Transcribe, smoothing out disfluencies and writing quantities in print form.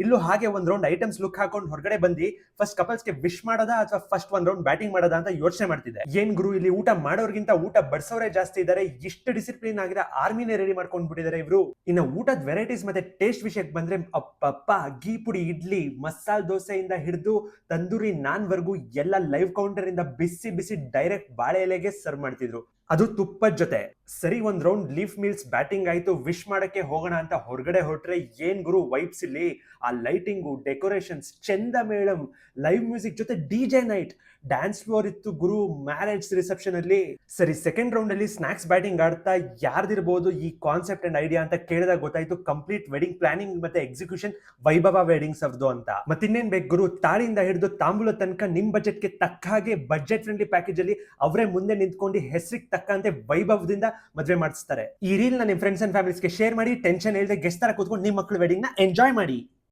ಇಲ್ಲೂ ಹಾಗೆ ಒಂದ್ ರೌಂಡ್ ಐಟಮ್ಸ್ ಲುಕ್ ಹಾಕೊಂಡು ಹೊರಗಡೆ ಬಂದು ಫಸ್ಟ್ ಕಪಲ್ಸ್ಗೆ ವಿಶ್ ಮಾಡೋದಾ ಅಥವಾ ಫಸ್ಟ್ ಒಂದ್ ರೌಂಡ್ ಬ್ಯಾಟಿಂಗ್ ಮಾಡೋದಾ ಅಂತ ಯೋಚನೆ ಮಾಡ್ತಿದ್ದೆ. ಏನ್ ಗುರು, ಇಲ್ಲಿ ಊಟ ಮಾಡೋರ್ಗಿಂತ ಊಟ ಬಡ್ಸೋರೇ ಜಾಸ್ತಿ ಇದಾರೆ, ಇಷ್ಟು ಡಿಸಿಪ್ಲಿನ್ ಆಗಿರೋ ಆರ್ಮಿನೇ ರೆಡಿ ಮಾಡ್ಕೊಂಡ್ ಬಿಟ್ಟಿದ್ದಾರೆ ಇವರು. ಇನ್ನು ಊಟದ ವೆರೈಟೀಸ್ ಮತ್ತೆ ಟೇಸ್ಟ್ ವಿಷಯಕ್ಕೆ ಬಂದ್ರೆ ಅಪ್ಪಪ್ಪ, ಗೀ ಪುಡಿ ಇಡ್ಲಿ, ಮಸಾಲ ದೋಸೆಯಿಂದ ಹಿಡಿದು ತಂದೂರಿ ನಾನ್ ವರ್ಗು ಎಲ್ಲ ಲೈವ್ ಕೌಂಟರ್ ಇಂದ ಬಿಸಿ ಬಿಸಿ ಡೈರೆಕ್ಟ್ ಬಾಳೆ ಎಲೆಗೆ ಸರ್ವ್ ಮಾಡ್ತಿದ್ರು, ಅದು ತುಪ್ಪದ ಜೊತೆ. ಸರಿ, ಒಂದ್ ರೌಂಡ್ ಲೀಫ್ ಮೀಲ್ಸ್ ಬ್ಯಾಟಿಂಗ್ ಆಯ್ತು, ವಿಶ್ ಮಾಡಕ್ಕೆ ಹೋಗೋಣ ಅಂತ ಹೊರಗಡೆ ಹೊರಟ್ರೆ ಏನ್ ಗುರು ವೈಬ್ಸ್ ಇಲ್ಲಿ. ಆ ಲೈಟಿಂಗು, ಡೆಕೋರೇಷನ್ಸ್, ಚಂದ ಮೇಳಂ, ಲೈವ್ ಮ್ಯೂಸಿಕ್ ಜೊತೆ ಡಿಜೆ ನೈಟ್, ಡ್ಯಾನ್ಸ್ ಫ್ಲೋರ್ ಇತ್ತು ಗುರು ಮ್ಯಾರೇಜ್ ರಿಸೆಪ್ಷನ್ ಅಲ್ಲಿ. ಸರಿ, ಸೆಕೆಂಡ್ ರೌಂಡ್ ಅಲ್ಲಿ ಸ್ನಾಕ್ಸ್ ಬ್ಯಾಟಿಂಗ್ ಆಡ್ತಾ ಯಾರ್ದಿರ್ಬೋದು ಈ ಕಾನ್ಸೆಪ್ಟ್ ಅಂಡ್ ಐಡಿಯಾ ಅಂತ ಕೇಳಿದಾಗ ಗೊತ್ತಾಯ್ತು ಕಂಪ್ಲೀಟ್ ವೆಡ್ಡಿಂಗ್ ಪ್ಲಾನಿಂಗ್ ಮತ್ತೆ ಎಕ್ಸಿಕ್ಯೂಷನ್ ವೈಭವ ವೆಡ್ಡಿಂಗ್ಸ್ ಅವ್ರದ್ದು ಅಂತ. ಮತ್ತಿನ್ನೇನ್ ಬೇಕು ಗುರು, ತಾಳಿಯಿಂದ ಹಿಡಿದು ತಾಂಬೂಲ ತನಕ ನಿಮ್ ಬಜೆಟ್ಗೆ ತಕ್ಕ ಹಾಗೆ ಬಜೆಟ್ ಫ್ರೆಂಡ್ಲಿ ಪ್ಯಾಕೇಜ್ ಅಲ್ಲಿ ಅವರೇ ಮುಂದೆ ನಿಂತ್ಕೊಂಡು ಹೆಸರಿಗೆ ತಕ್ಕಂತೆ ವೈಭವದಿಂದ ಮದುವೆ ಮಾಡಿಸ್ತಾರೆ. ಈ ರೀಲ್ ನ ನಿಮ್ ಫ್ರೆಂಡ್ಸ್ ಅಂಡ್ ಫ್ಯಾಮಿಲೀಸ್ಗೆ ಶೇರ್ ಮಾಡಿ, ಟೆನ್ಷನ್ ಇಲ್ಲದೆ ಗೆಸ್ಟ್ ತರ ಕೂತ್ಕೊಂಡು ನಿಮ್ ಮಕ್ಕಳು ವೆಡ್ಡಿಂಗ್ ನ ಎಂಜಾಯ್ ಮಾಡಿ.